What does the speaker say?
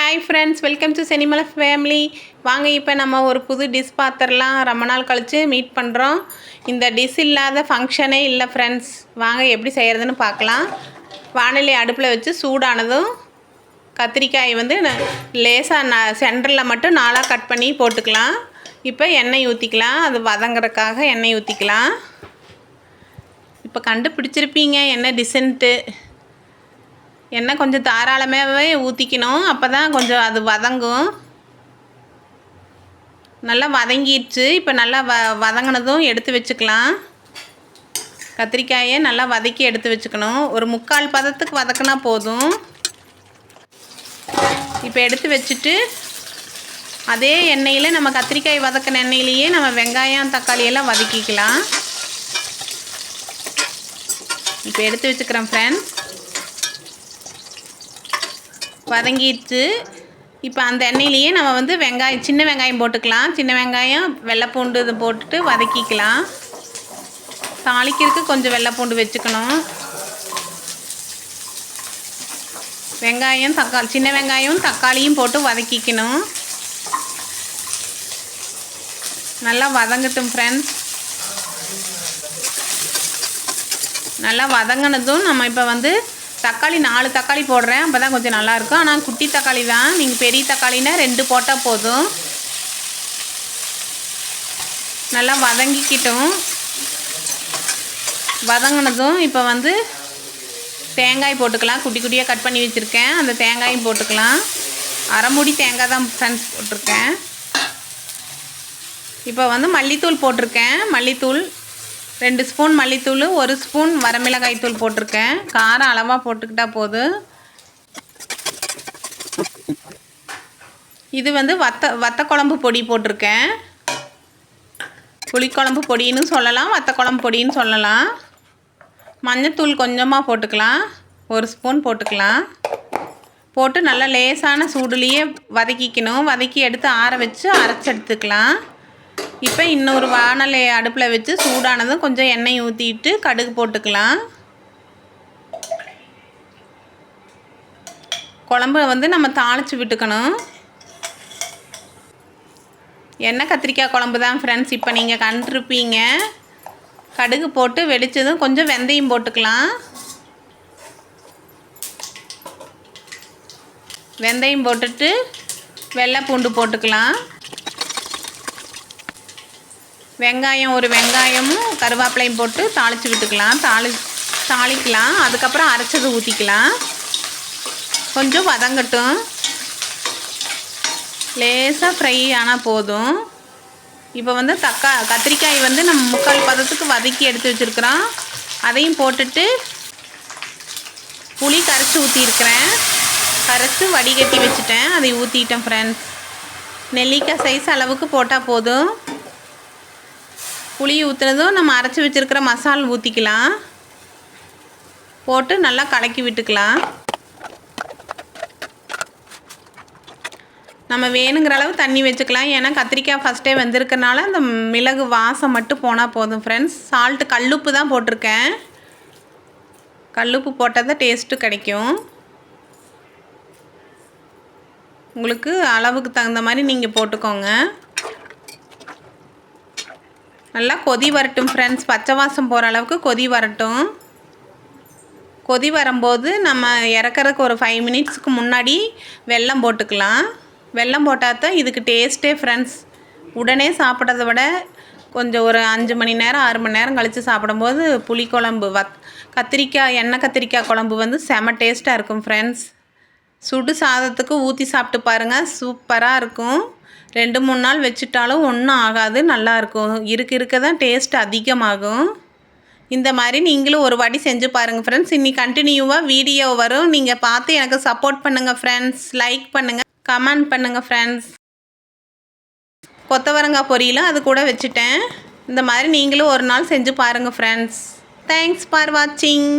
Hi friends, welcome to Chennimalai family. வாங்க இப்போ நம்ம ஒரு புது டிஷ் பார்த்துடலாம். ரொம்ப நாள் கழித்து மீட் பண்ணுறோம். இந்த டிஷ் இல்லாத ஃபங்க்ஷனே இல்லை ஃப்ரெண்ட்ஸ். வாங்க எப்படி செய்கிறதுன்னு பார்க்கலாம். வானிலை அடுப்பில் வச்சு சூடானதும் கத்திரிக்காய் லேசாக சென்டரில் மட்டும் 4ஆக கட் பண்ணி போட்டுக்கலாம். இப்போ எண்ணெய் ஊற்றிக்கலாம். அது வதங்குறதுக்காக எண்ணெய் ஊற்றிக்கலாம். இப்போ கண்டுபிடிச்சிருப்பீங்க என்ன டிஷ்ன்ட்டு. எண்ணெய் கொஞ்சம் தாராளமாகவே ஊற்றிக்கணும். அப்போ தான் கொஞ்சம் அது வதங்கும். நல்லா வதங்கிடுச்சு. இப்போ நல்லா வதங்கினதும் எடுத்து வச்சுக்கலாம். கத்திரிக்காயை நல்லா வதக்கி எடுத்து வச்சுக்கணும். ஒரு 3/4 பதத்துக்கு வதக்கினா போதும். இப்போ எடுத்து வச்சுட்டு அதே எண்ணெயில் நம்ம கத்திரிக்காய் வதக்கின எண்ணெயிலேயே நம்ம வெங்காயம் தக்காளியெல்லாம் வதக்கிக்கலாம். இப்போ எடுத்து வச்சுக்கிறேன் ஃப்ரெண்ட்ஸ். வதங்கிடுச்சு. இப்போ அந்த எண்ணெயிலேயே நம்ம வெங்காயம், சின்ன வெங்காயம் போட்டுக்கலாம். சின்ன வெங்காயம், வெள்ளைப்பூண்டு இது போட்டுட்டு வதக்கிக்கலாம். தாளிக்கிறதுக்கு கொஞ்சம் வெள்ளைப்பூண்டு வச்சுக்கணும். வெங்காயம் தக்காளி, சின்ன வெங்காயம் தக்காளியும் போட்டு வதக்கிக்கணும். நல்லா வதங்கட்டும் ஃப்ரெண்ட்ஸ். நல்லா வதங்கினதும் நம்ம இப்போ தக்காளி 4 தக்காளி போடுறேன். அப்போ தான் கொஞ்சம் நல்லாயிருக்கும். ஆனால் குட்டி தக்காளி தான். நீங்கள் பெரிய தக்காளினா 2 போட்டால் போதும். நல்லா வதங்கிக்கிட்டும். வதங்கினதும் இப்போ தேங்காய் போட்டுக்கலாம். குட்டி குட்டியாக கட் பண்ணி வச்சுருக்கேன். அந்த தேங்காயும் போட்டுக்கலாம். அரை மூடி தேங்காய் தான் ஃப்ரெண்ட்ஸ் போட்டிருக்கேன். இப்போ மல்லித்தூள் போட்டிருக்கேன். மல்லித்தூள் 2 ஸ்பூன் மல்லித்தூள், 1 ஸ்பூன் வரமிளகாய் தூள் போட்டிருக்கேன். காரம் அளவாக போட்டுக்கிட்டால் போதும். இது வத்த குழம்பு பொடி போட்டிருக்கேன். புளிக்குழம்பு பொடின்னு சொல்லலாம், வத்த குழம்பு பொடின்னு சொல்லலாம். மஞ்சத்தூள் கொஞ்சமாக போட்டுக்கலாம். 1 ஸ்பூன் போட்டுக்கலாம். போட்டு நல்லா லேசான சூடுலேயே வதக்கிக்கணும். வதக்கி எடுத்து ஆற வச்சு அரைச்சி எடுத்துக்கலாம். இப்போ இன்னொரு வானலை அடுப்பில் வச்சு சூடானதும் கொஞ்சம் எண்ணெய் ஊற்றிட்டு கடுகு போட்டுக்கலாம். குழம்பு நம்ம தாளித்து விட்டுக்கணும். எண்ணெய் கத்திரிக்காய் குழம்பு தான் ஃப்ரெண்ட்ஸ். இப்போ நீங்கள் கண்டிருப்பீங்க. கடுகு போட்டு வெடித்ததும் கொஞ்சம் வெந்தயம் போட்டுக்கலாம். வெந்தயம் போட்டுட்டு வெள்ளை பூண்டு போட்டுக்கலாம். வெங்காயம், ஒரு வெங்காயமும் கருவேப்பிலையும் போட்டு தாளித்து விட்டுக்கலாம். தாளிக்கலாம். அதுக்கப்புறம் அரைச்சது ஊற்றிக்கலாம். கொஞ்சம் வதங்கட்டும். லேசாக ஃப்ரை ஆனால் போதும். இப்போ கத்திரிக்காய் நம்ம 3/4 பதத்துக்கு வதக்கி எடுத்து வச்சுருக்குறோம். அதையும் போட்டுட்டு புளி கரைச்சி ஊற்றிருக்கிறேன். கரைச்சி வடிகட்டி வச்சுட்டேன். அதை ஊற்றிட்டேன் ஃப்ரெண்ட்ஸ். நெல்லிக்காய் சைஸ் அளவுக்கு போட்டால் போதும். புளி ஊற்றுனதும் நம்ம அரைச்சி வச்சுருக்கிற மசாலா ஊற்றிக்கலாம். போட்டு நல்லா கலக்கி விட்டுக்கலாம். நம்ம வேணுங்கிற அளவு தண்ணி வச்சுக்கலாம். ஏன்னா கத்திரிக்காய் ஃபஸ்ட்டே வெந்திருக்கனால அந்த மிளகு வாசம் மட்டும் போனால் போதும் ஃப்ரெண்ட்ஸ். சால்ட்டு கல்லுப்பு தான் போட்டிருக்கேன். கல்லுப்பு போட்டால் தான் டேஸ்ட்டு கிடைக்கும். உங்களுக்கு அளவுக்கு தகுந்த மாதிரி நீங்கள் போட்டுக்கோங்க. நல்லா கொதி வரட்டும் ஃப்ரெண்ட்ஸ். பச்சை வாசம் போகிற அளவுக்கு கொதி வரட்டும். கொதி வரும்போது நம்ம இறக்குறதுக்கு ஒரு 5 மினிட்ஸுக்கு முன்னாடி வெல்லம் போட்டுக்கலாம். வெல்லம் போட்டால் தான் இதுக்கு டேஸ்ட்டே ஃப்ரெண்ட்ஸ். உடனே சாப்பிட்றத விட கொஞ்சம் ஒரு 5 மணி நேரம் 6 மணி நேரம் கழித்து சாப்பிடும்போது புளிக்குழம்பு எண்ணெய் கத்திரிக்காய் குழம்பு செம டேஸ்ட்டாக இருக்கும் ஃப்ரெண்ட்ஸ். சுடு சாதத்துக்கு ஊற்றி சாப்பிட்டு பாருங்கள். சூப்பராக இருக்கும். 2-3 நாள் வச்சுட்டாலும் ஒன்றும் ஆகாது. நல்லாயிருக்கும். இருக்க தான் டேஸ்ட் அதிகமாகும். இந்த மாதிரி நீங்களும் ஒரு வாட்டி செஞ்சு பாருங்கள் ஃப்ரெண்ட்ஸ். இன்னைக்கு கண்டினியூவாக வீடியோ வரும். நீங்கள் பார்த்து எனக்கு சப்போர்ட் பண்ணுங்கள் ஃப்ரெண்ட்ஸ். லைக் பண்ணுங்கள், கமெண்ட் பண்ணுங்கள் ஃப்ரெண்ட்ஸ். கொத்தவரங்காய் பொரியலும் அது கூட வச்சுட்டேன். இந்த மாதிரி நீங்களும் ஒரு நாள் செஞ்சு பாருங்கள் ஃப்ரெண்ட்ஸ். தேங்க்ஸ் ஃபார் வாட்சிங்.